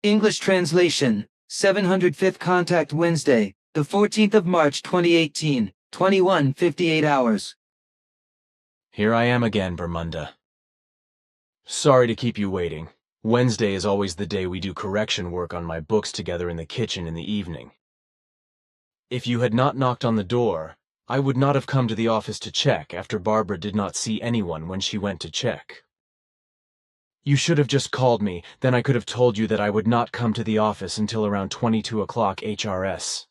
English translation, 705th contact Wednesday, the 14th of March 2018, 21:58 hours. Here I am again, Bermunda. Sorry to keep you waiting. Wednesday is always the day we do correction work on my books together in the kitchen in the evening. If you had not knocked on the door, I would not have come to the office to check after Barbara did not see anyone when she went to check. You should have just called me, then I could have told you that I would not come to the office until around 22 o'clock HRS.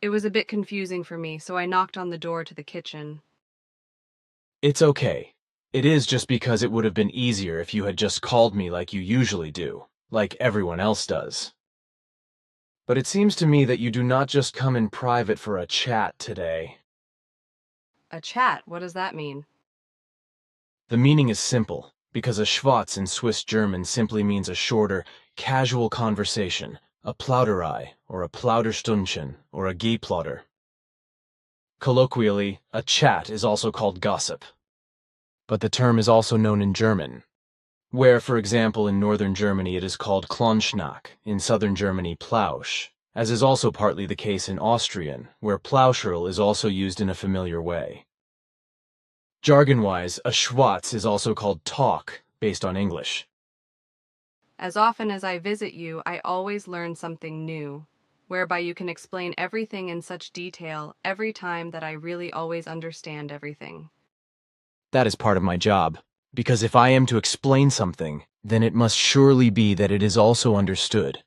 It was a bit confusing for me, so I knocked on the door to the kitchen. It's okay. It is just because it would have been easier if you had just called me like you usually do, like everyone else does. But it seems to me that you do not just come in private for a chat today. A chat? What does that mean? The meaning is simple, because a Schwatz in Swiss German simply means a shorter, casual conversation, a Plauderei, or a Plauderstundchen, or a Gehplotter. Colloquially, a chat is also called gossip. But the term is also known in German, where, for example, in northern Germany it is called Klonschnack, in southern Germany Plausch, as is also partly the case in Austrian, where Plauscherl is also used in a familiar way. Jargon-wise, a Schwatz is also called talk, based on English. As often as I visit you, I always learn something new, whereby you can explain everything in such detail every time that I really always understand everything. That is part of my job, because if I am to explain something, then it must surely be that it is also understood.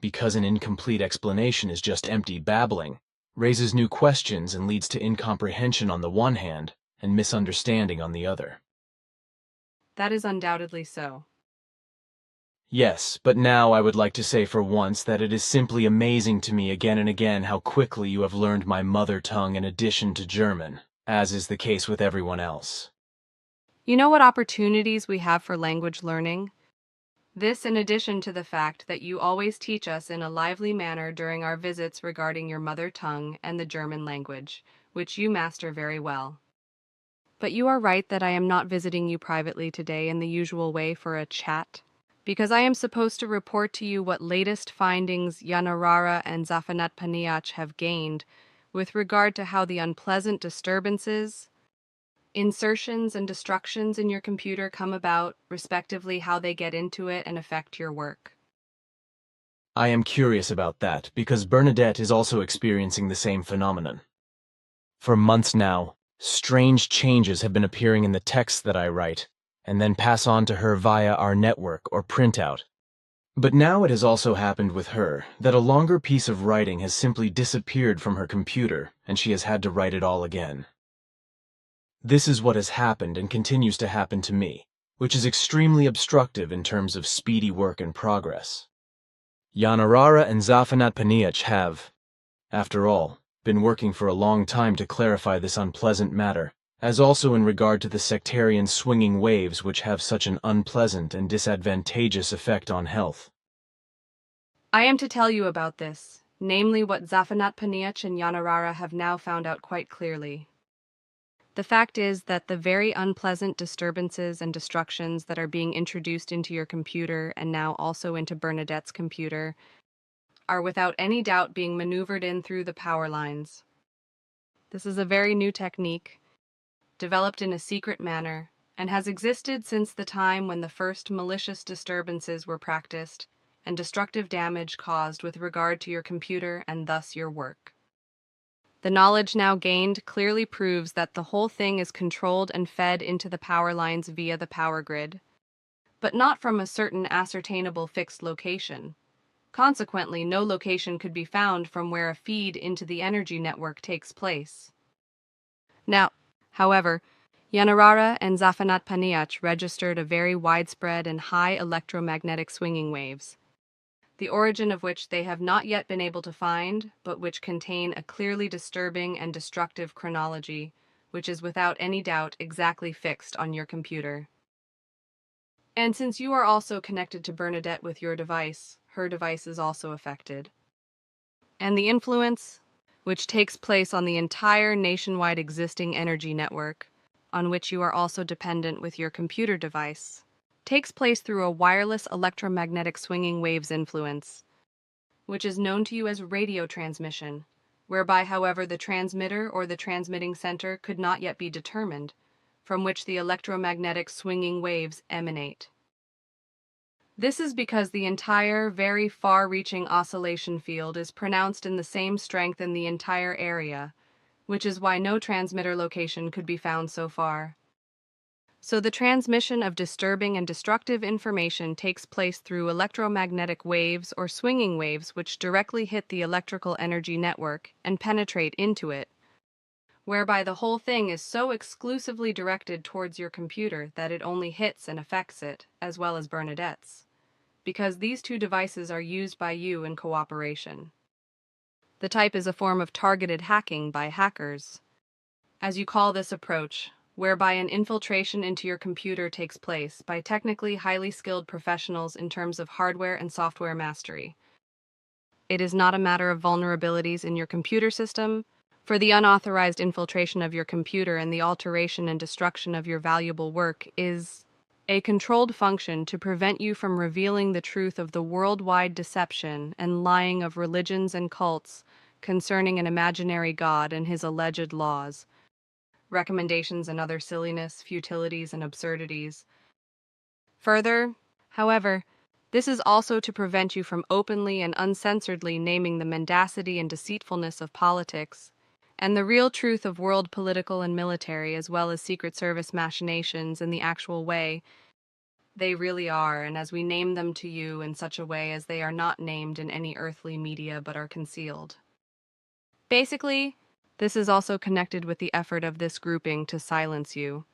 Because an incomplete explanation is just empty babbling, raises new questions and leads to incomprehension on the one hand, and misunderstanding on the other. That is undoubtedly so. Yes, but now I would like to say for once that it is simply amazing to me again and again how quickly you have learned my mother tongue in addition to German, as is the case with everyone else. You know what opportunities we have for language learning? This in addition to the fact that you always teach us in a lively manner during our visits regarding your mother tongue and the German language, which you master very well. But you are right that I am not visiting you privately today in the usual way for a chat, because I am supposed to report to you what latest findings Yanarara and Zafanat have gained with regard to how the unpleasant disturbances, insertions and destructions in your computer come about, respectively how they get into it and affect your work. I am curious about that, because Bernadette is also experiencing the same phenomenon. For months now, strange changes have been appearing in the texts that I write, and then pass on to her via our network or printout. But now it has also happened with her that a longer piece of writing has simply disappeared from her computer, and she has had to write it all again. This is what has happened and continues to happen to me, which is extremely obstructive in terms of speedy work and progress. Yanarara and Zafanat have, after all, been working for a long time to clarify this unpleasant matter, as also in regard to the sectarian swinging waves which have such an unpleasant and disadvantageous effect on health. I am to tell you about this, namely what Zafanat and Yanarara have now found out quite clearly. The fact is that the very unpleasant disturbances and destructions that are being introduced into your computer and now also into Bernadette's computer are without any doubt being maneuvered in through the power lines. This is a very new technique, developed in a secret manner, and has existed since the time when the first malicious disturbances were practiced and destructive damage caused with regard to your computer and thus your work. The knowledge now gained clearly proves that the whole thing is controlled and fed into the power lines via the power grid, but not from a certain ascertainable fixed location. Consequently, no location could be found from where a feed into the energy network takes place. Now, however, Yanarara and Zafanat registered a very widespread and high electromagnetic swinging waves, the origin of which they have not yet been able to find, but which contain a clearly disturbing and destructive chronology, which is without any doubt exactly fixed on your computer. And since you are also connected to Bernadette with your device, her device is also affected. And the influence, which takes place on the entire nationwide existing energy network, on which you are also dependent with your computer device, takes place through a wireless electromagnetic swinging waves influence, which is known to you as radio transmission, whereby, however, the transmitter or the transmitting center could not yet be determined, from which the electromagnetic swinging waves emanate. This is because the entire, very far-reaching oscillation field is pronounced in the same strength in the entire area, which is why no transmitter location could be found so far. So the transmission of disturbing and destructive information takes place through electromagnetic waves or swinging waves which directly hit the electrical energy network and penetrate into it, whereby the whole thing is so exclusively directed towards your computer that it only hits and affects it, as well as Bernadette's, because these two devices are used by you in cooperation. The type is a form of targeted hacking by hackers, as you call this approach, whereby an infiltration into your computer takes place by technically highly skilled professionals in terms of hardware and software mastery. It is not a matter of vulnerabilities in your computer system, for the unauthorized infiltration of your computer and the alteration and destruction of your valuable work is a controlled function to prevent you from revealing the truth of the worldwide deception and lying of religions and cults concerning an imaginary God and his alleged laws, recommendations and other silliness, futilities, and absurdities. Further, however, this is also to prevent you from openly and uncensoredly naming the mendacity and deceitfulness of politics, and the real truth of world political and military as well as Secret Service machinations in the actual way they really are, and as we name them to you in such a way as they are not named in any earthly media but are concealed. Basically, this is also connected with the effort of this grouping to silence you,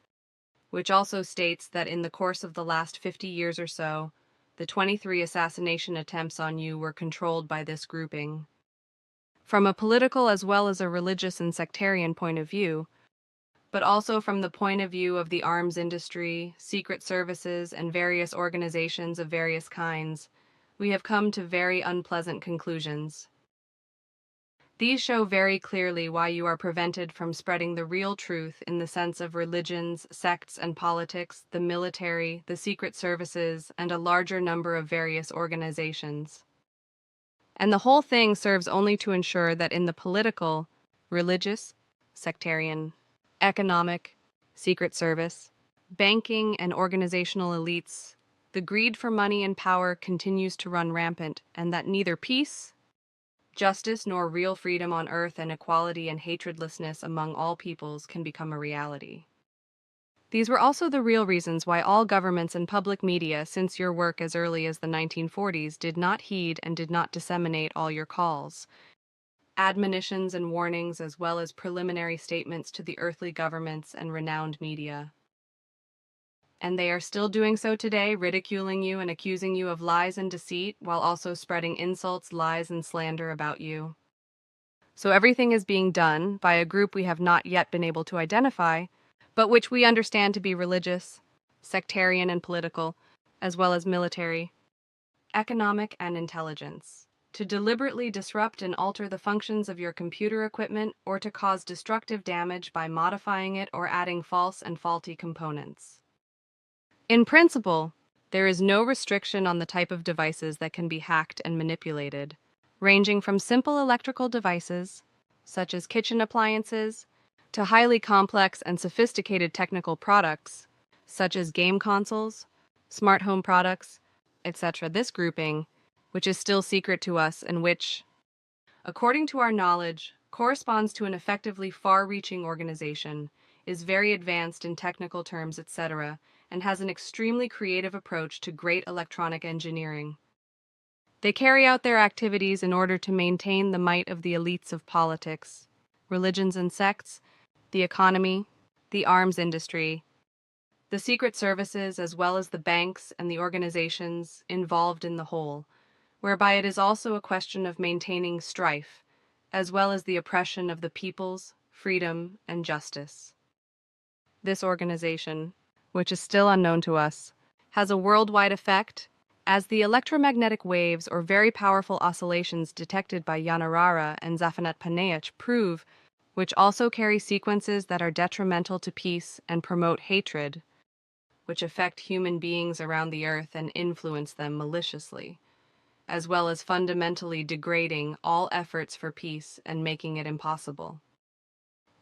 which also states that in the course of the last 50 years or so, the 23 assassination attempts on you were controlled by this grouping. From a political as well as a religious and sectarian point of view, but also from the point of view of the arms industry, secret services, and various organizations of various kinds, we have come to very unpleasant conclusions. These show very clearly why you are prevented from spreading the real truth in the sense of religions, sects, and politics, the military, the secret services, and a larger number of various organizations. And the whole thing serves only to ensure that in the political, religious, sectarian, economic, secret service, banking, and organizational elites, the greed for money and power continues to run rampant, and that neither peace, justice, nor real freedom on earth and equality and hatredlessness among all peoples can become a reality. These were also the real reasons why all governments and public media since your work as early as the 1940s did not heed and did not disseminate all your calls, admonitions and warnings as well as preliminary statements to the earthly governments and renowned media. And they are still doing so today, ridiculing you and accusing you of lies and deceit, while also spreading insults, lies, and slander about you. So everything is being done by a group we have not yet been able to identify, but which we understand to be religious, sectarian and political, as well as military, economic, and intelligence, to deliberately disrupt and alter the functions of your computer equipment or to cause destructive damage by modifying it or adding false and faulty components. In principle, there is no restriction on the type of devices that can be hacked and manipulated, ranging from simple electrical devices, such as kitchen appliances, to highly complex and sophisticated technical products, such as game consoles, smart home products, etc. This grouping, which is still secret to us and which, according to our knowledge, corresponds to an effectively far-reaching organization, is very advanced in technical terms, etc., and has an extremely creative approach to great electronic engineering. They carry out their activities in order to maintain the might of the elites of politics, religions and sects, the economy, the arms industry, the secret services, as well as the banks and the organizations involved in the whole, whereby it is also a question of maintaining strife, as well as the oppression of the people's freedom and justice. This organization, which is still unknown to us, has a worldwide effect, as the electromagnetic waves or very powerful oscillations detected by Yanarara and Zafanat prove, which also carry sequences that are detrimental to peace and promote hatred, which affect human beings around the earth and influence them maliciously, as well as fundamentally degrading all efforts for peace and making it impossible.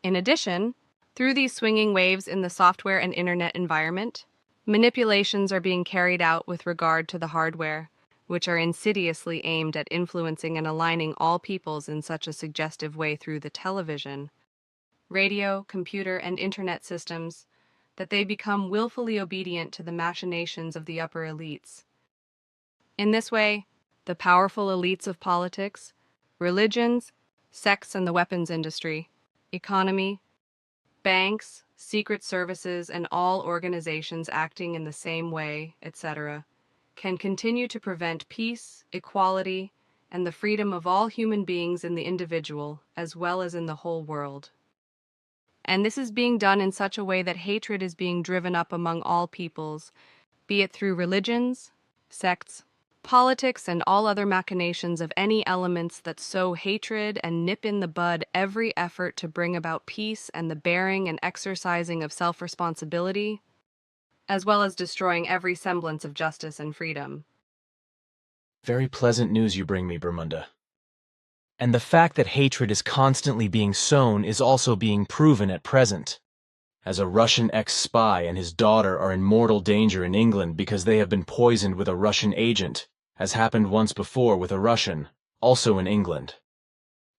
In addition, through these swinging waves in the software and internet environment, manipulations are being carried out with regard to the hardware, which are insidiously aimed at influencing and aligning all peoples in such a suggestive way through the television, radio, computer, and internet systems that they become willfully obedient to the machinations of the upper elites. In this way, the powerful elites of politics, religions, sects and the weapons industry, economy, banks, secret services, and all organizations acting in the same way, etc., can continue to prevent peace, equality, and the freedom of all human beings in the individual as well as in the whole world. And this is being done in such a way that hatred is being driven up among all peoples, be it through religions, sects, politics, and all other machinations of any elements that sow hatred and nip in the bud every effort to bring about peace and the bearing and exercising of self-responsibility, as well as destroying every semblance of justice and freedom. Very pleasant news you bring me, Bermunda. And the fact that hatred is constantly being sown is also being proven at present, as a Russian ex-spy and his daughter are in mortal danger in England because they have been poisoned with a Russian agent, as happened once before with a Russian, also in England.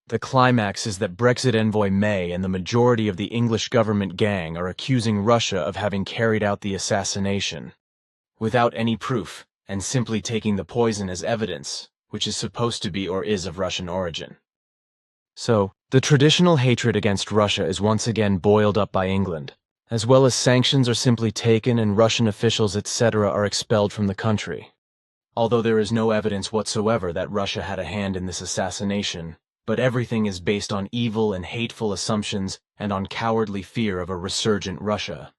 The climax is that Brexit envoy May and the majority of the English government gang are accusing Russia of having carried out the assassination, without any proof, and simply taking the poison as evidence, which is supposed to be or is of Russian origin. So, the traditional hatred against Russia is once again boiled up by England, as well as sanctions are simply taken and Russian officials etc. are expelled from the country. Although there is no evidence whatsoever that Russia had a hand in this assassination, but everything is based on evil and hateful assumptions and on cowardly fear of a resurgent Russia.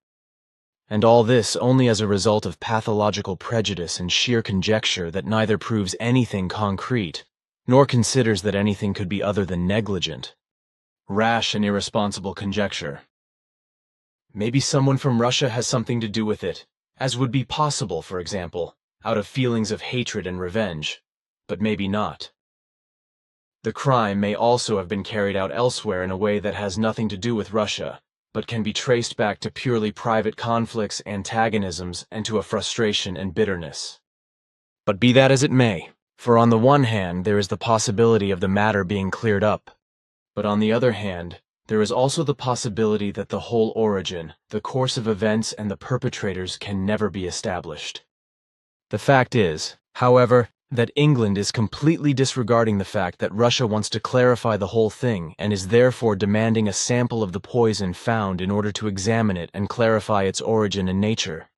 And all this only as a result of pathological prejudice and sheer conjecture that neither proves anything concrete, nor considers that anything could be other than negligent, rash and irresponsible conjecture. Maybe someone from Russia has something to do with it, as would be possible, for example, out of feelings of hatred and revenge, but maybe not. The crime may also have been carried out elsewhere in a way that has nothing to do with Russia, but can be traced back to purely private conflicts, antagonisms, and to a frustration and bitterness. But be that as it may, for on the one hand there is the possibility of the matter being cleared up, but on the other hand, there is also the possibility that the whole origin, the course of events, and the perpetrators can never be established. The fact is, however, that England is completely disregarding the fact that Russia wants to clarify the whole thing and is therefore demanding a sample of the poison found in order to examine it and clarify its origin and nature,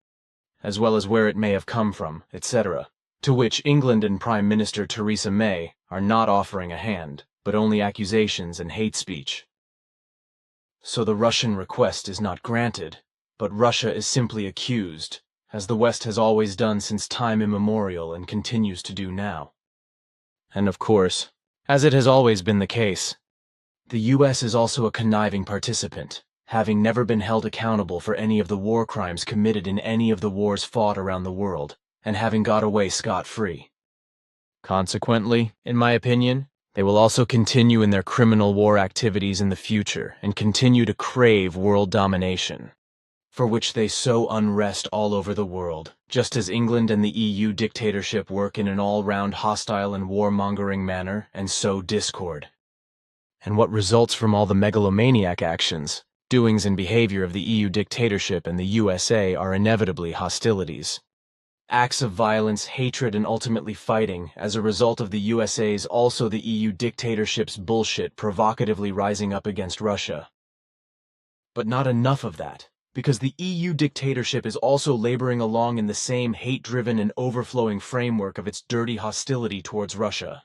as well as where it may have come from, etc., to which England and Prime Minister Theresa May are not offering a hand, but only accusations and hate speech. So the Russian request is not granted, but Russia is simply accused, as the West has always done since time immemorial and continues to do now. And of course, as it has always been the case, the US is also a conniving participant, having never been held accountable for any of the war crimes committed in any of the wars fought around the world, and having got away scot-free. Consequently, in my opinion, they will also continue in their criminal war activities in the future and continue to crave world domination, for which they sow unrest all over the world, just as England and the EU dictatorship work in an all-round hostile and war-mongering manner and sow discord. And what results from all the megalomaniac actions, doings and behavior of the EU dictatorship and the USA are inevitably hostilities. Acts of violence, hatred, and ultimately fighting as a result of the USA's also the EU dictatorship's bullshit provocatively rising up against Russia. But not enough of that, because the EU dictatorship is also laboring along in the same hate-driven and overflowing framework of its dirty hostility towards Russia.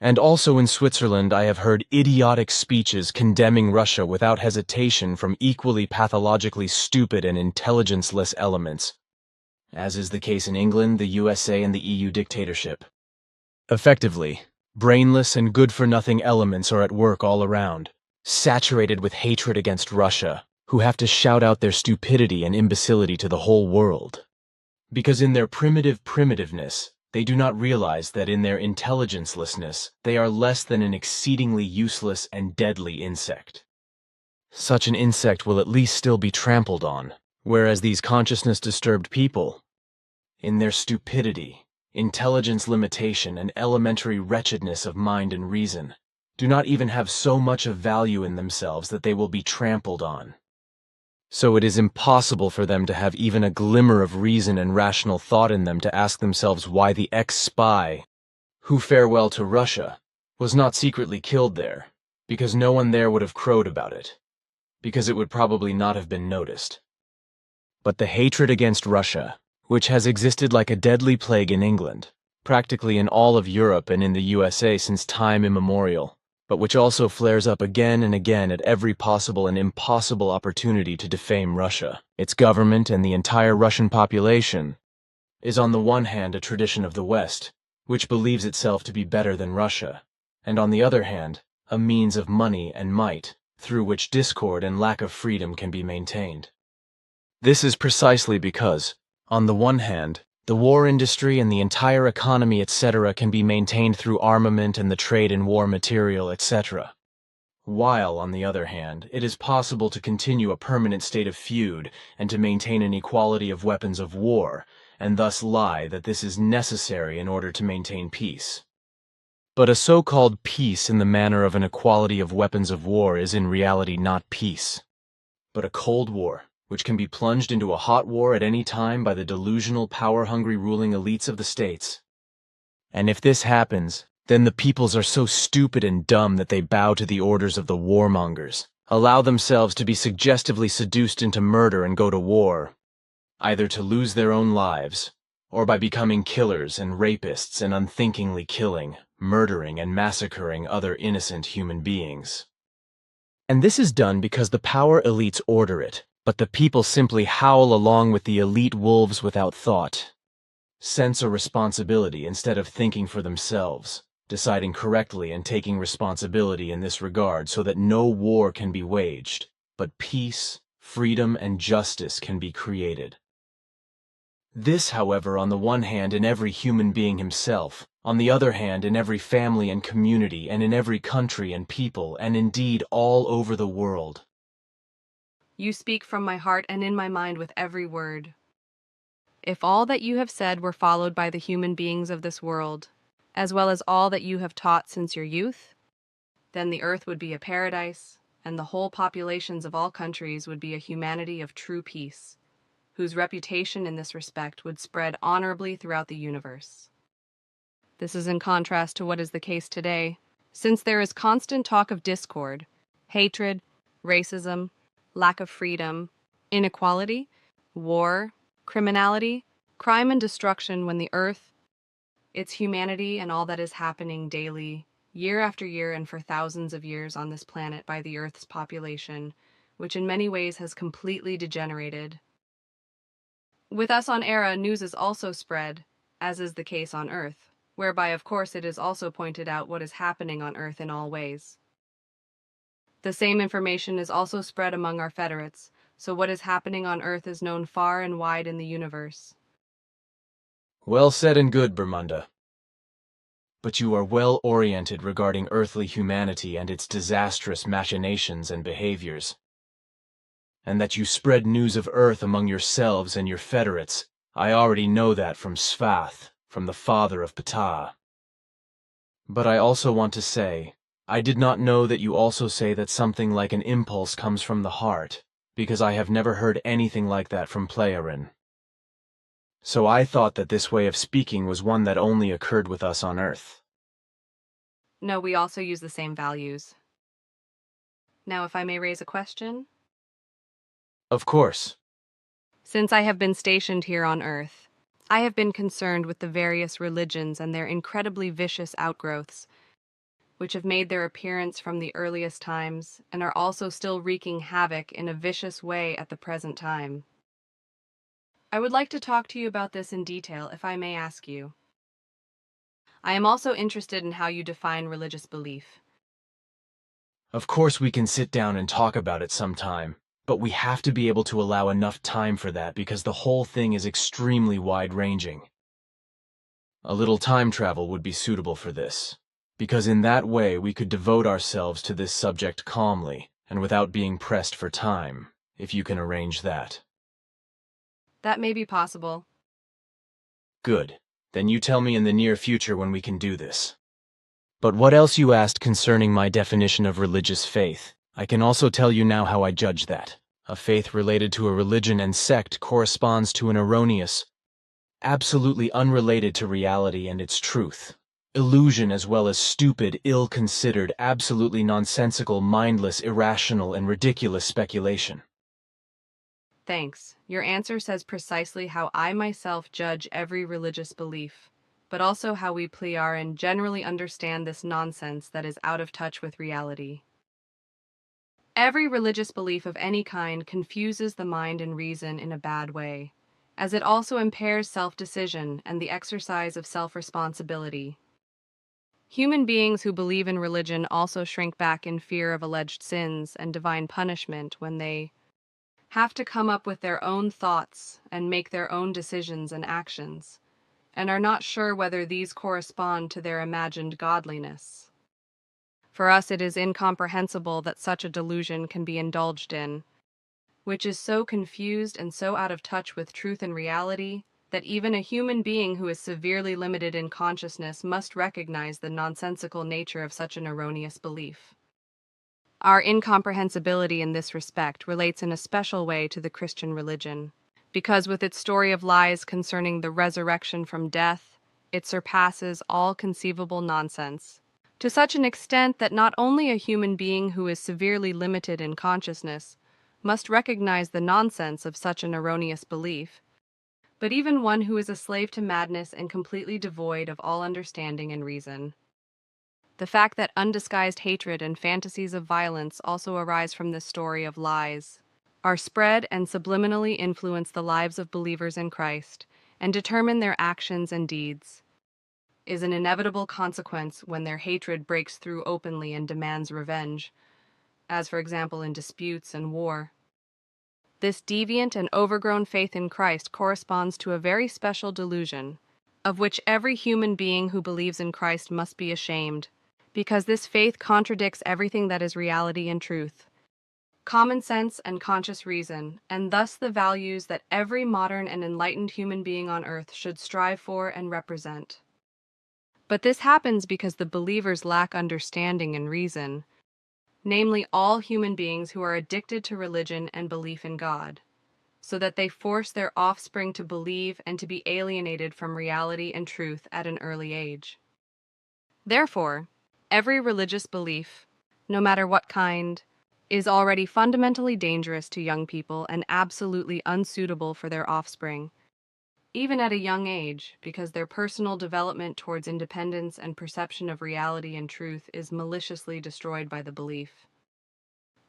And also in Switzerland I have heard idiotic speeches condemning Russia without hesitation from equally pathologically stupid and intelligence-less elements, as is the case in England, the USA, and the EU dictatorship. Effectively, brainless and good-for-nothing elements are at work all around, saturated with hatred against Russia, who have to shout out their stupidity and imbecility to the whole world. Because in their primitive primitiveness, they do not realize that in their intelligencelessness, they are less than an exceedingly useless and deadly insect. Such an insect will at least still be trampled on, whereas these consciousness-disturbed people, in their stupidity, intelligence limitation, and elementary wretchedness of mind and reason, do not even have so much of value in themselves that they will be trampled on. So it is impossible for them to have even a glimmer of reason and rational thought in them to ask themselves why the ex-spy, who farewell to Russia, was not secretly killed there, because no one there would have crowed about it, because it would probably not have been noticed. But the hatred against Russia, which has existed like a deadly plague in England, practically in all of Europe and in the USA since time immemorial, but which also flares up again and again at every possible and impossible opportunity to defame Russia, its government, and the entire Russian population, is on the one hand a tradition of the West, which believes itself to be better than Russia, and on the other hand, a means of money and might, through which discord and lack of freedom can be maintained. This is precisely because, on the one hand, the war industry and the entire economy, etc., can be maintained through armament and the trade in war material, etc. While, on the other hand, it is possible to continue a permanent state of feud and to maintain an equality of weapons of war, and thus lie that this is necessary in order to maintain peace. But a so-called peace in the manner of an equality of weapons of war is in reality not peace, but a cold war, which can be plunged into a hot war at any time by the delusional, power-hungry ruling elites of the states. And if this happens, then the peoples are so stupid and dumb that they bow to the orders of the warmongers, allow themselves to be suggestively seduced into murder and go to war, either to lose their own lives, or by becoming killers and rapists and unthinkingly killing, murdering, and massacring other innocent human beings. And this is done because the power elites order it, but the people simply howl along with the elite wolves without thought, sense or responsibility instead of thinking for themselves, deciding correctly and taking responsibility in this regard so that no war can be waged, but peace, freedom, and justice can be created. This, however, on the one hand in every human being himself, on the other hand in every family and community, and in every country and people, and indeed all over the world. You speak from my heart and in my mind with every word. If all that you have said were followed by the human beings of this world, as well as all that you have taught since your youth, then the earth would be a paradise, and the whole populations of all countries would be a humanity of true peace, whose reputation in this respect would spread honorably throughout the universe. This is in contrast to what is the case today, since there is constant talk of discord, hatred, racism, lack of freedom, inequality, war, criminality, crime and destruction when the earth, its humanity and all that is happening daily, year after year and for thousands of years on this planet by the earth's population, which in many ways has completely degenerated. With us on Era, news is also spread, as is the case on Earth, whereby of course it is also pointed out what is happening on Earth in all ways. The same information is also spread among our federates, so what is happening on Earth is known far and wide in the universe. Well said and good, Bermunda. But you are well oriented regarding earthly humanity and its disastrous machinations and behaviors. And that you spread news of Earth among yourselves and your federates, I already know that from Svath, from the father of Ptah. But I also want to say, I did not know that you also say that something like an impulse comes from the heart, because I have never heard anything like that from Playarin. So I thought that this way of speaking was one that only occurred with us on Earth. No, we also use the same values. Now, if I may raise a question? Of course. Since I have been stationed here on Earth, I have been concerned with the various religions and their incredibly vicious outgrowths, which have made their appearance from the earliest times and are also still wreaking havoc in a vicious way at the present time. I would like to talk to you about this in detail, if I may ask you. I am also interested in how you define religious belief. Of course we can sit down and talk about it sometime, But we have to be able to allow enough time for that because the whole thing is extremely wide-ranging. A little time travel would be suitable for this, because in that way we could devote ourselves to this subject calmly and without being pressed for time, if you can arrange that. That may be possible. Good. Then you tell me in the near future when we can do this. But what else you asked concerning my definition of religious faith? I can also tell you now how I judge that. A faith related to a religion and sect corresponds to an erroneous, absolutely unrelated to reality and its truth, illusion as well as stupid, ill-considered, absolutely nonsensical, mindless, irrational, and ridiculous speculation. Thanks. Your answer says precisely how I myself judge every religious belief, but also how we pliar and generally understand this nonsense that is out of touch with reality. Every religious belief of any kind confuses the mind and reason in a bad way, as it also impairs self-decision and the exercise of self-responsibility. Human beings who believe in religion also shrink back in fear of alleged sins and divine punishment when they have to come up with their own thoughts and make their own decisions and actions, and are not sure whether these correspond to their imagined godliness. For us, it is incomprehensible that such a delusion can be indulged in, which is so confused and so out of touch with truth and reality that even a human being who is severely limited in consciousness must recognize the nonsensical nature of such an erroneous belief. Our incomprehensibility in this respect relates in a special way to the Christian religion, because with its story of lies concerning the resurrection from death, it surpasses all conceivable nonsense, to such an extent that not only a human being who is severely limited in consciousness must recognize the nonsense of such an erroneous belief, but even one who is a slave to madness and completely devoid of all understanding and reason. The fact that undisguised hatred and fantasies of violence also arise from this story of lies are spread and subliminally influence the lives of believers in Christ and determine their actions and deeds, is an inevitable consequence when their hatred breaks through openly and demands revenge, as for example in disputes and war. This deviant and overgrown faith in Christ corresponds to a very special delusion, of which every human being who believes in Christ must be ashamed, because this faith contradicts everything that is reality and truth, common sense and conscious reason, and thus the values that every modern and enlightened human being on earth should strive for and represent. But this happens because the believers lack understanding and reason, namely all human beings who are addicted to religion and belief in God, so that they force their offspring to believe and to be alienated from reality and truth at an early age. Therefore, every religious belief, no matter what kind, is already fundamentally dangerous to young people and absolutely unsuitable for their offspring, even at a young age, because their personal development towards independence and perception of reality and truth is maliciously destroyed by the belief.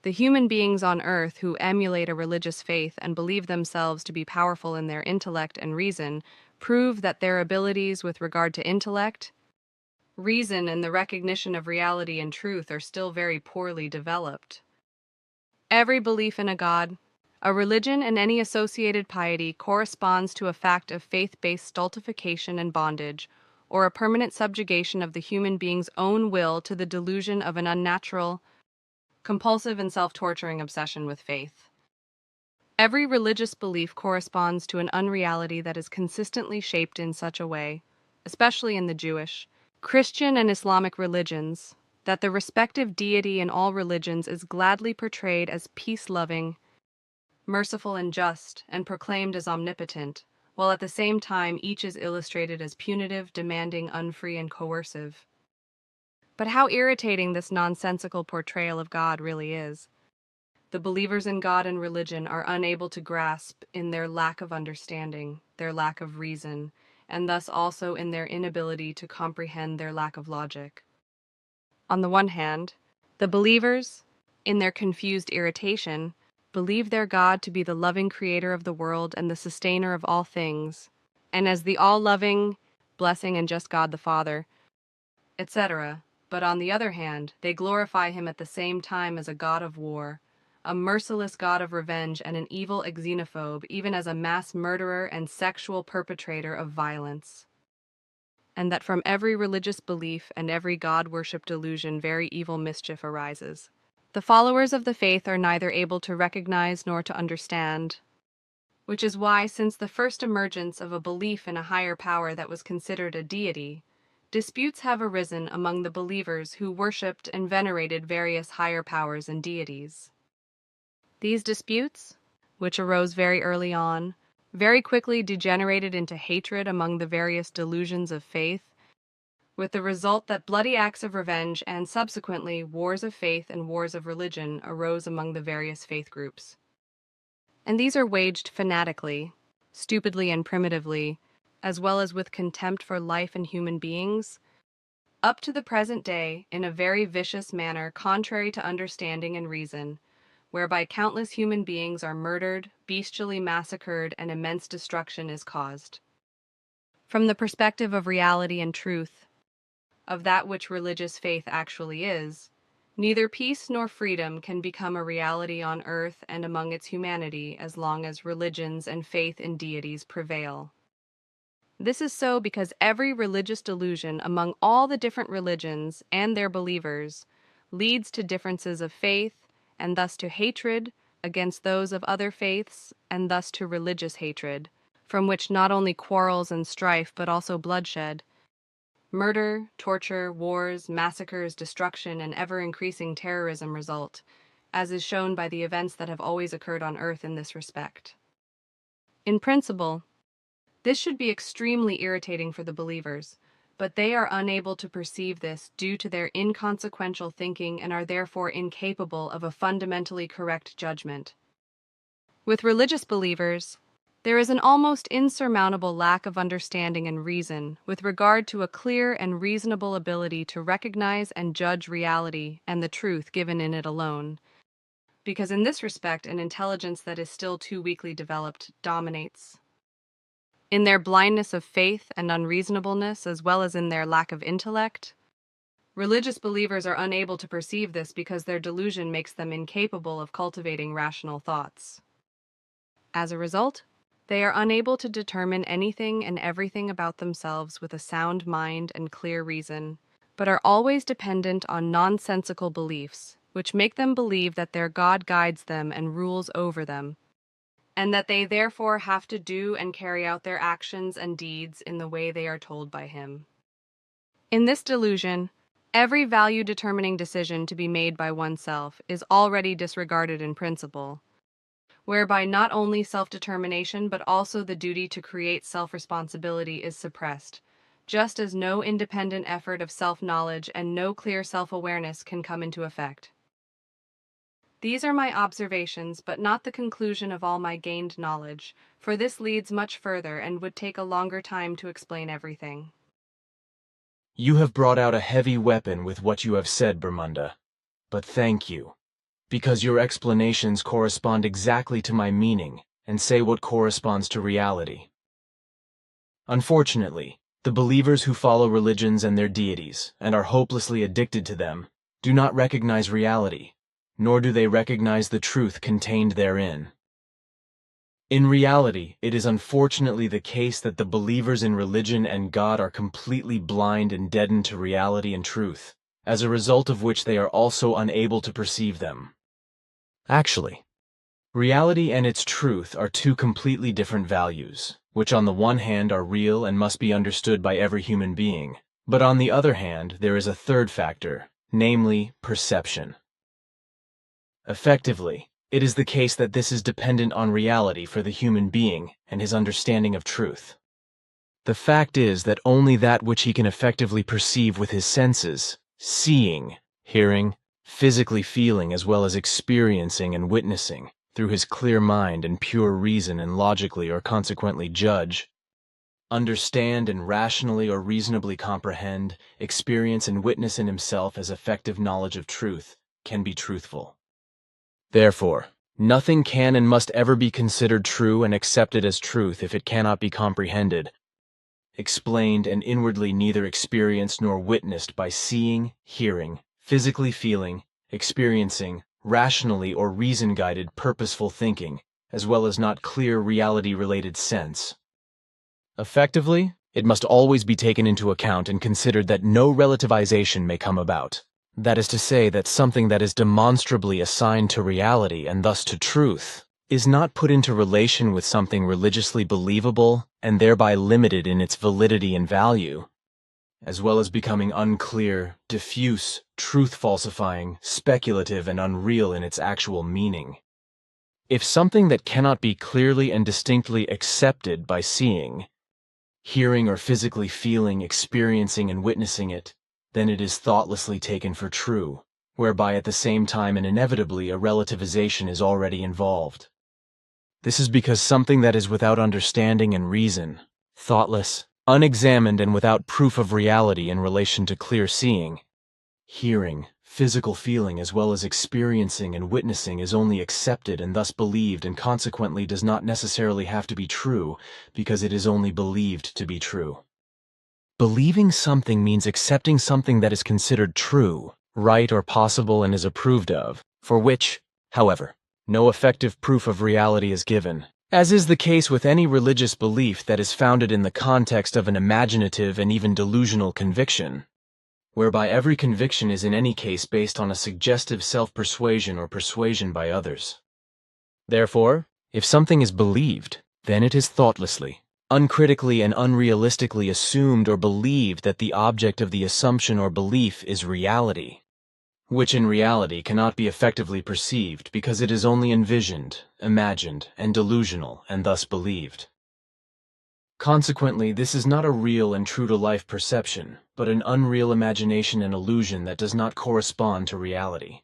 The human beings on earth who emulate a religious faith and believe themselves to be powerful in their intellect and reason prove that their abilities with regard to intellect, reason, and the recognition of reality and truth are still very poorly developed. Every belief in a God, a religion, and any associated piety corresponds to a fact of faith-based stultification and bondage, or a permanent subjugation of the human being's own will to the delusion of an unnatural, compulsive, and self-torturing obsession with faith. Every religious belief corresponds to an unreality that is consistently shaped in such a way, especially in the Jewish, Christian, and Islamic religions, that the respective deity in all religions is gladly portrayed as peace-loving, merciful, and just, and proclaimed as omnipotent, while at the same time each is illustrated as punitive, demanding, unfree, and coercive. But how irritating this nonsensical portrayal of God really is. The believers in God and religion are unable to grasp in their lack of understanding, their lack of reason, and thus also in their inability to comprehend their lack of logic. On the one hand, the believers, in their confused irritation, believe their God to be the loving creator of the world and the sustainer of all things, and as the all-loving, blessing, and just God the Father, etc. But on the other hand, they glorify him at the same time as a God of war, a merciless god of revenge and an evil xenophobe, even as a mass murderer and sexual perpetrator of violence. And that from every religious belief and every god-worship delusion very evil mischief arises. The followers of the faith are neither able to recognize nor to understand, which is why, since the first emergence of a belief in a higher power that was considered a deity, disputes have arisen among the believers who worshipped and venerated various higher powers and deities. These disputes, which arose very early on, very quickly degenerated into hatred among the various delusions of faith, with the result that bloody acts of revenge and subsequently wars of faith and wars of religion arose among the various faith groups. And these are waged fanatically, stupidly and primitively, as well as with contempt for life and human beings, up to the present day in a very vicious manner contrary to understanding and reason, whereby countless human beings are murdered, bestially massacred, and immense destruction is caused. From the perspective of reality and truth, of that which religious faith actually is, neither peace nor freedom can become a reality on earth and among its humanity as long as religions and faith in deities prevail. This is so because every religious delusion among all the different religions and their believers leads to differences of faith and thus to hatred against those of other faiths and thus to religious hatred, from which not only quarrels and strife but also bloodshed, murder, torture, wars, massacres, destruction, and ever-increasing terrorism result, as is shown by the events that have always occurred on Earth in this respect. In principle, this should be extremely irritating for the believers, but they are unable to perceive this due to their inconsequential thinking and are therefore incapable of a fundamentally correct judgment. With religious believers, there is an almost insurmountable lack of understanding and reason with regard to a clear and reasonable ability to recognize and judge reality and the truth given in it alone, because in this respect an intelligence that is still too weakly developed dominates. In their blindness of faith and unreasonableness, as well as in their lack of intellect, religious believers are unable to perceive this because their delusion makes them incapable of cultivating rational thoughts. As a result, they are unable to determine anything and everything about themselves with a sound mind and clear reason, but are always dependent on nonsensical beliefs, which make them believe that their God guides them and rules over them, and that they therefore have to do and carry out their actions and deeds in the way they are told by him. In this delusion, every value-determining decision to be made by oneself is already disregarded in principle, whereby not only self-determination but also the duty to create self-responsibility is suppressed, just as no independent effort of self-knowledge and no clear self-awareness can come into effect. These are my observations, but not the conclusion of all my gained knowledge, for this leads much further and would take a longer time to explain everything. You have brought out a heavy weapon with what you have said, Bermunda. But thank you, because your explanations correspond exactly to my meaning and say what corresponds to reality. Unfortunately, the believers who follow religions and their deities, and are hopelessly addicted to them, do not recognize reality, nor do they recognize the truth contained therein. In reality, it is unfortunately the case that the believers in religion and God are completely blind and deadened to reality and truth, as a result of which they are also unable to perceive them. Actually, reality and its truth are two completely different values, which on the one hand are real and must be understood by every human being, but on the other hand there is a third factor, namely perception. Effectively, it is the case that this is dependent on reality for the human being and his understanding of truth. The fact is that only that which he can effectively perceive with his senses, seeing, hearing, physically feeling as well as experiencing and witnessing, through his clear mind and pure reason and logically or consequently judge, understand and rationally or reasonably comprehend, experience and witness in himself as effective knowledge of truth, can be truthful. Therefore, nothing can and must ever be considered true and accepted as truth if it cannot be comprehended, explained, and inwardly neither experienced nor witnessed by seeing, hearing, physically feeling, experiencing, rationally or reason-guided purposeful thinking, as well as not clear reality-related sense. Effectively, it must always be taken into account and considered that no relativization may come about. That is to say that something that is demonstrably assigned to reality and thus to truth is not put into relation with something religiously believable and thereby limited in its validity and value, as well as becoming unclear, diffuse, truth-falsifying, speculative, and unreal in its actual meaning. If something that cannot be clearly and distinctly accepted by seeing, hearing, or physically feeling, experiencing, and witnessing it, then it is thoughtlessly taken for true, whereby at the same time and inevitably a relativization is already involved. This is because something that is without understanding and reason, thoughtless, unexamined, and without proof of reality in relation to clear seeing, hearing, physical feeling, as well as experiencing and witnessing is only accepted and thus believed, and consequently does not necessarily have to be true because it is only believed to be true. Believing something means accepting something that is considered true, right, or possible and is approved of, for which, however, no effective proof of reality is given, as is the case with any religious belief that is founded in the context of an imaginative and even delusional conviction, whereby every conviction is in any case based on a suggestive self-persuasion or persuasion by others. Therefore, if something is believed, then it is thoughtlessly, uncritically, and unrealistically assumed or believed that the object of the assumption or belief is reality, which in reality cannot be effectively perceived because it is only envisioned, imagined, and delusional, and thus believed. Consequently, this is not a real and true-to-life perception, but an unreal imagination and illusion that does not correspond to reality.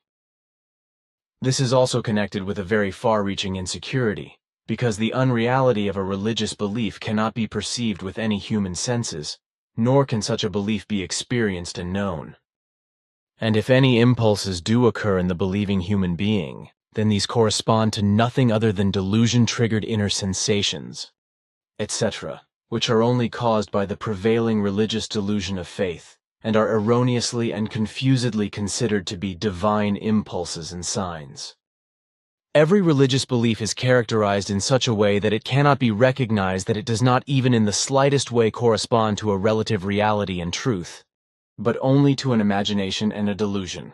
This is also connected with a very far-reaching insecurity, because the unreality of a religious belief cannot be perceived with any human senses, nor can such a belief be experienced and known. And if any impulses do occur in the believing human being, then these correspond to nothing other than delusion-triggered inner sensations, etc., which are only caused by the prevailing religious delusion of faith, and are erroneously and confusedly considered to be divine impulses and signs. Every religious belief is characterized in such a way that it cannot be recognized that it does not even in the slightest way correspond to a relative reality and truth, but only to an imagination and a delusion.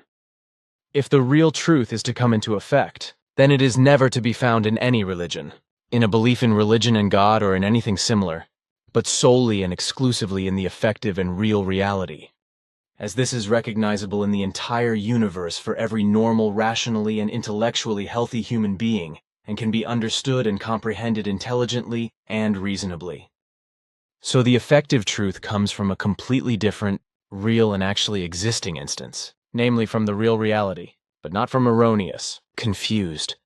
If the real truth is to come into effect, then it is never to be found in any religion, in a belief in religion and God or in anything similar, but solely and exclusively in the effective and real reality, as this is recognizable in the entire universe for every normal, rationally, and intellectually healthy human being, and can be understood and comprehended intelligently and reasonably. So the effective truth comes from a completely different, real and actually existing instance, namely from the real reality, but not from erroneous, confused,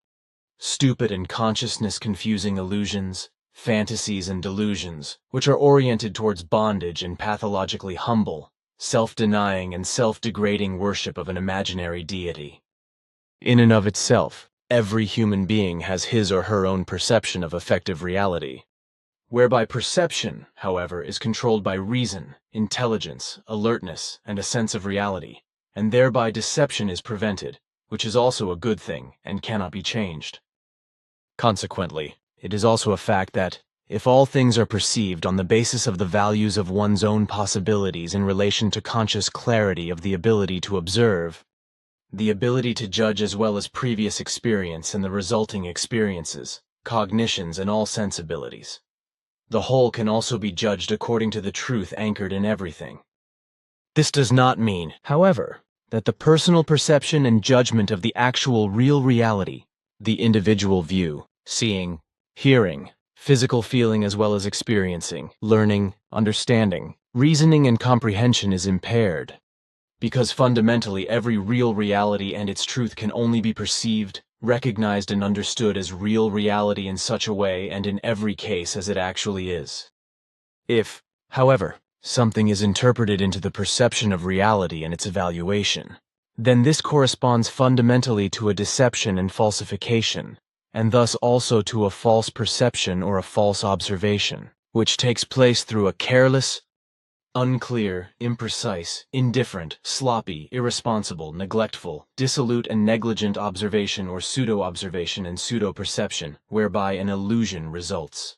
stupid and consciousness-confusing illusions, fantasies, and delusions, which are oriented towards bondage and pathologically humble, self-denying and self-degrading worship of an imaginary deity. In and of itself, every human being has his or her own perception of effective reality, whereby perception, however, is controlled by reason, intelligence, alertness, and a sense of reality, and thereby deception is prevented, which is also a good thing and cannot be changed. Consequently, it is also a fact that, if all things are perceived on the basis of the values of one's own possibilities in relation to conscious clarity of the ability to observe, the ability to judge as well as previous experience and the resulting experiences, cognitions, and all sensibilities, the whole can also be judged according to the truth anchored in everything. This does not mean, however, that the personal perception and judgment of the actual real reality, the individual view, seeing, hearing, physical feeling as well as experiencing, learning, understanding, reasoning, and comprehension is impaired, because fundamentally every real reality and its truth can only be perceived, recognized, and understood as real reality in such a way and in every case as it actually is. If, however, something is interpreted into the perception of reality and its evaluation, then this corresponds fundamentally to a deception and falsification, and thus also to a false perception or a false observation, which takes place through a careless, unclear, imprecise, indifferent, sloppy, irresponsible, neglectful, dissolute and negligent observation or pseudo-observation and pseudo-perception, whereby an illusion results.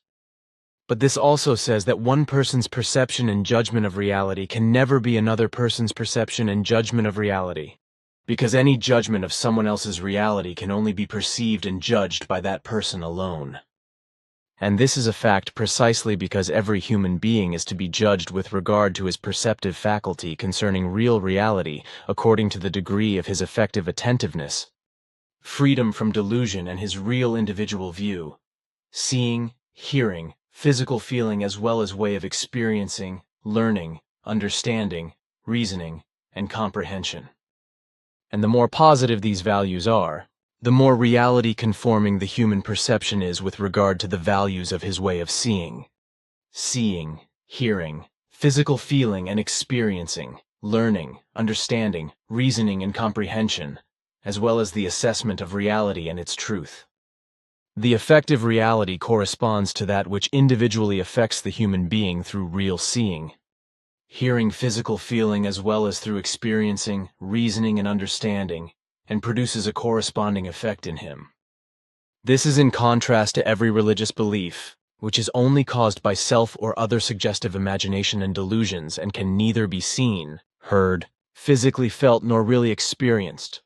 But this also says that one person's perception and judgment of reality can never be another person's perception and judgment of reality, because any judgment of someone else's reality can only be perceived and judged by that person alone. And this is a fact precisely because every human being is to be judged with regard to his perceptive faculty concerning real reality according to the degree of his effective attentiveness, freedom from delusion and his real individual view, seeing, hearing, physical feeling as well as way of experiencing, learning, understanding, reasoning, and comprehension. And the more positive these values are, the more reality-conforming the human perception is with regard to the values of his way of seeing, hearing, physical feeling and experiencing, learning, understanding, reasoning and comprehension, as well as the assessment of reality and its truth. The effective reality corresponds to that which individually affects the human being through real seeing, hearing, physical feeling as well as through experiencing, reasoning and understanding, and produces a corresponding effect in him. This is in contrast to every religious belief, which is only caused by self or other suggestive imagination and delusions and can neither be seen, heard, physically felt nor really experienced,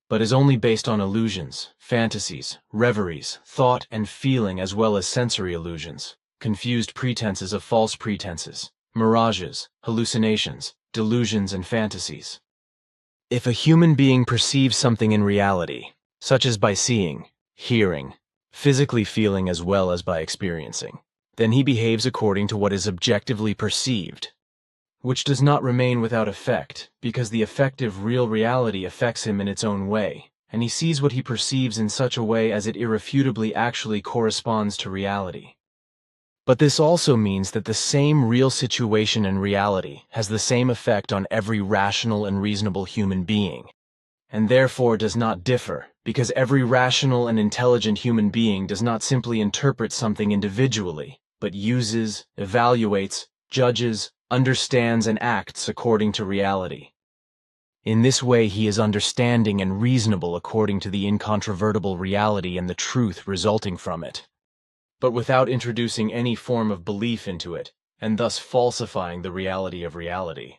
but is only based on illusions, fantasies, reveries, thought and feeling as well as sensory illusions, confused pretenses of false pretenses, mirages, hallucinations, delusions and fantasies. If a human being perceives something in reality, such as by seeing, hearing, physically feeling as well as by experiencing, then he behaves according to what is objectively perceived, which does not remain without effect, because the effective real reality affects him in its own way, and he sees what he perceives in such a way as it irrefutably actually corresponds to reality. But this also means that the same real situation and reality has the same effect on every rational and reasonable human being, and therefore does not differ, because every rational and intelligent human being does not simply interpret something individually, but uses, evaluates, judges, understands, and acts according to reality. In this way he is understanding and reasonable according to the incontrovertible reality and the truth resulting from it, but without introducing any form of belief into it, and thus falsifying the reality of reality.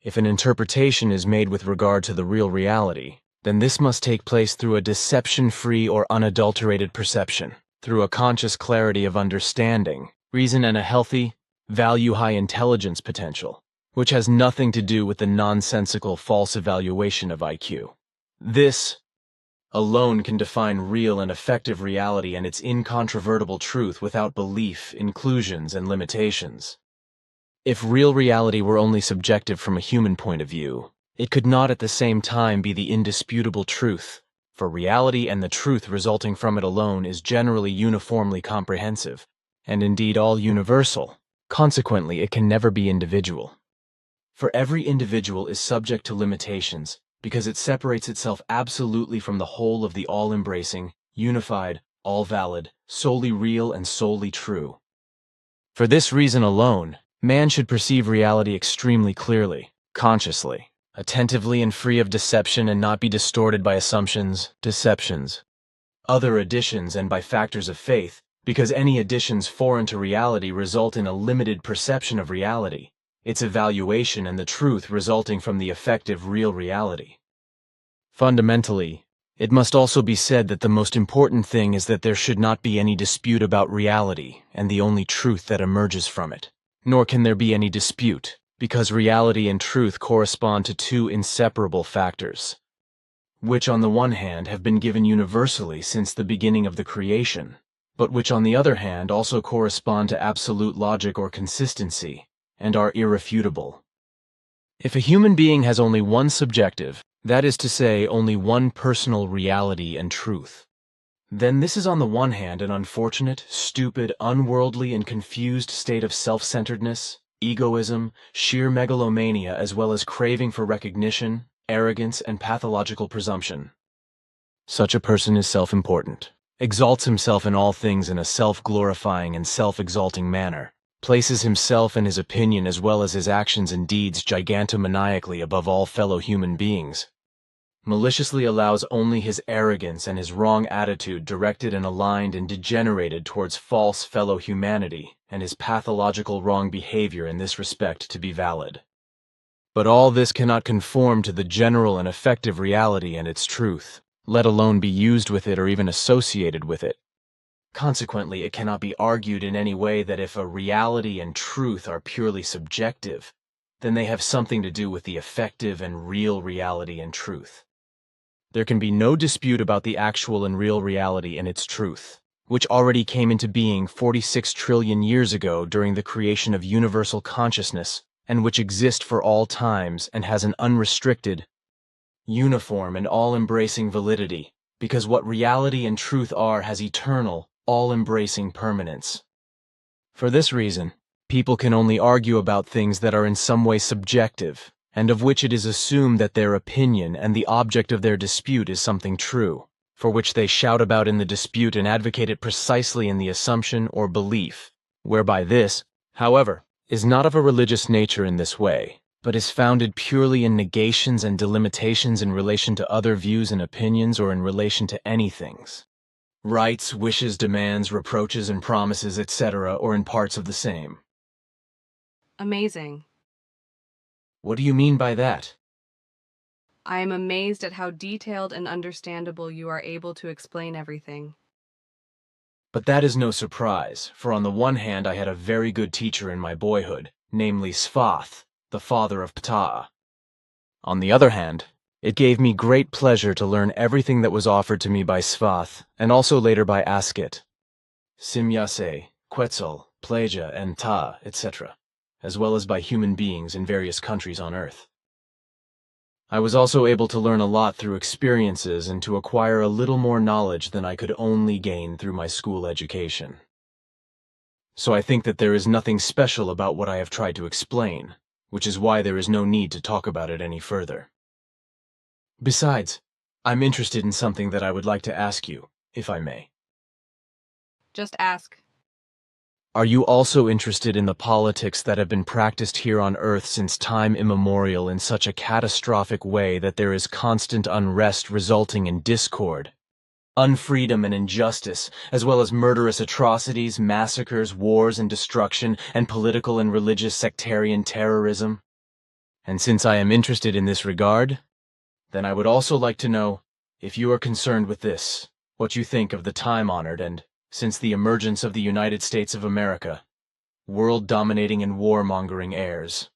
If an interpretation is made with regard to the real reality, then this must take place through a deception-free or unadulterated perception, through a conscious clarity of understanding, reason and a healthy, value-high intelligence potential, which has nothing to do with the nonsensical false evaluation of IQ. This alone can define real and effective reality and its incontrovertible truth without belief, inclusions, and limitations. If real reality were only subjective from a human point of view, it could not at the same time be the indisputable truth, for reality and the truth resulting from it alone is generally uniformly comprehensive, and indeed all universal. Consequently, it can never be individual. For every individual is subject to limitations, because it separates itself absolutely from the whole of the all-embracing, unified, all-valid, solely real and solely true. For this reason alone, man should perceive reality extremely clearly, consciously, attentively and free of deception and not be distorted by assumptions, deceptions, other additions and by factors of faith, because any additions foreign to reality result in a limited perception of reality, its evaluation and the truth resulting from the effective real reality. Fundamentally, it must also be said that the most important thing is that there should not be any dispute about reality and the only truth that emerges from it. Nor can there be any dispute, because reality and truth correspond to two inseparable factors, which on the one hand have been given universally since the beginning of the creation, but which on the other hand also correspond to absolute logic or consistency, and are irrefutable. If a human being has only one subjective, that is to say, only one personal reality and truth, then this is on the one hand an unfortunate, stupid, unworldly, and confused state of self-centeredness, egoism, sheer megalomania, as well as craving for recognition, arrogance, and pathological presumption. Such a person is self-important, exalts himself in all things in a self-glorifying and self-exalting manner, places himself and his opinion as well as his actions and deeds gigantomaniacally above all fellow human beings, maliciously allows only his arrogance and his wrong attitude directed and aligned and degenerated towards false fellow humanity and his pathological wrong behavior in this respect to be valid. But all this cannot conform to the general and effective reality and its truth, let alone be used with it or even associated with it. Consequently, it cannot be argued in any way that if a reality and truth are purely subjective, then they have something to do with the effective and real reality and truth. There can be no dispute about the actual and real reality and its truth, which already came into being 46 trillion years ago during the creation of universal consciousness, and which exists for all times and has an unrestricted, uniform, and all-embracing validity, because what reality and truth are has eternal, all-embracing permanence. For this reason, people can only argue about things that are in some way subjective, and of which it is assumed that their opinion and the object of their dispute is something true, for which they shout about in the dispute and advocate it precisely in the assumption or belief, whereby this, however, is not of a religious nature in this way, but is founded purely in negations and delimitations in relation to other views and opinions or in relation to anythings. Rights, wishes, demands, reproaches, and promises, etc., or in parts of the same. Amazing. What do you mean by that? I am amazed at how detailed and understandable you are able to explain everything. But that is no surprise, for on the one hand I had a very good teacher in my boyhood, namely Svath, the father of Ptah. On the other hand, it gave me great pleasure to learn everything that was offered to me by Svath, and also later by Asket, Simyase, Quetzal, Pleja, and Ta, etc., as well as by human beings in various countries on Earth. I was also able to learn a lot through experiences and to acquire a little more knowledge than I could only gain through my school education. So I think that there is nothing special about what I have tried to explain, which is why there is no need to talk about it any further. Besides, I'm interested in something that I would like to ask you, if I may. Just ask. Are you also interested in the politics that have been practiced here on Earth since time immemorial in such a catastrophic way that there is constant unrest resulting in discord, unfreedom and injustice, as well as murderous atrocities, massacres, wars and destruction, and political and religious sectarian terrorism? And since I am interested in this regard, then I would also like to know, if you are concerned with this, what you think of the time-honored and, since the emergence of the United States of America, world-dominating and war-mongering airs.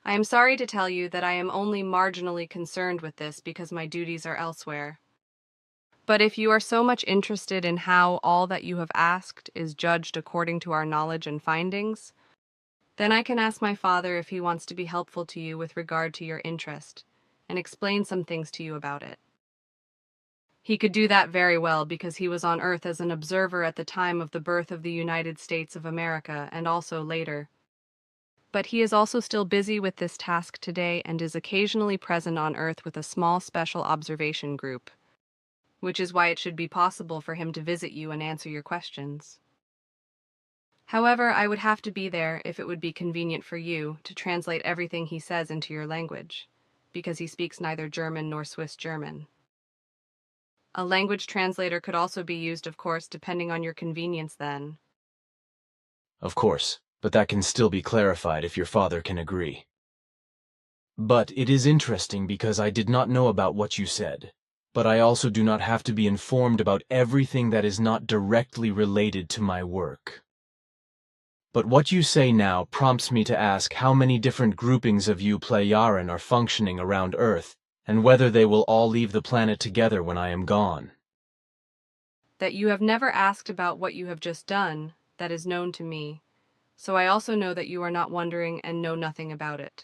I am sorry to tell you that I am only marginally concerned with this because my duties are elsewhere. But if you are so much interested in how all that you have asked is judged according to our knowledge and findings, then I can ask my father if he wants to be helpful to you with regard to your interest, and explain some things to you about it. He could do that very well because he was on Earth as an observer at the time of the birth of the United States of America and also later. But he is also still busy with this task today and is occasionally present on Earth with a small special observation group, which is why it should be possible for him to visit you and answer your questions. However, I would have to be there if it would be convenient for you to translate everything he says into your language, because he speaks neither German nor Swiss German. A language translator could also be used, of course, depending on your convenience then. Of course, but that can still be clarified if your father can agree. But it is interesting because I did not know about what you said, but I also do not have to be informed about everything that is not directly related to my work. But what you say now prompts me to ask how many different groupings of you Plejaren are functioning around Earth, and whether they will all leave the planet together when I am gone. That you have never asked about what you have just done, that is known to me, so I also know that you are not wondering and know nothing about it.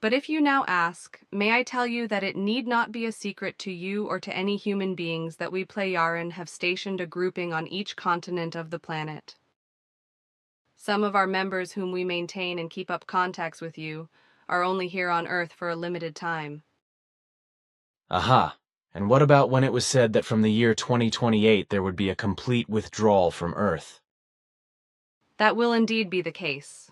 But if you now ask, may I tell you that it need not be a secret to you or to any human beings that we Plejaren have stationed a grouping on each continent of the planet. Some of our members whom we maintain and keep up contacts with you are only here on Earth for a limited time. Aha, and what about when it was said that from the year 2028 there would be a complete withdrawal from Earth? That will indeed be the case.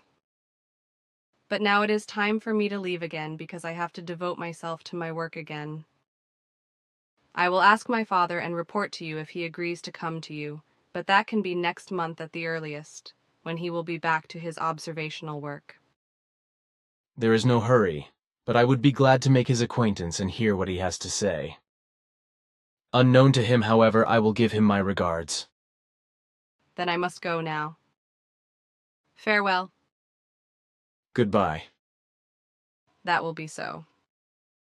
But now it is time for me to leave again because I have to devote myself to my work again. I will ask my father and report to you if he agrees to come to you, but that can be next month at the earliest, when he will be back to his observational work. There is no hurry, but I would be glad to make his acquaintance and hear what he has to say. Unknown to him, however, I will give him my regards. Then I must go now. Farewell. Goodbye. That will be so.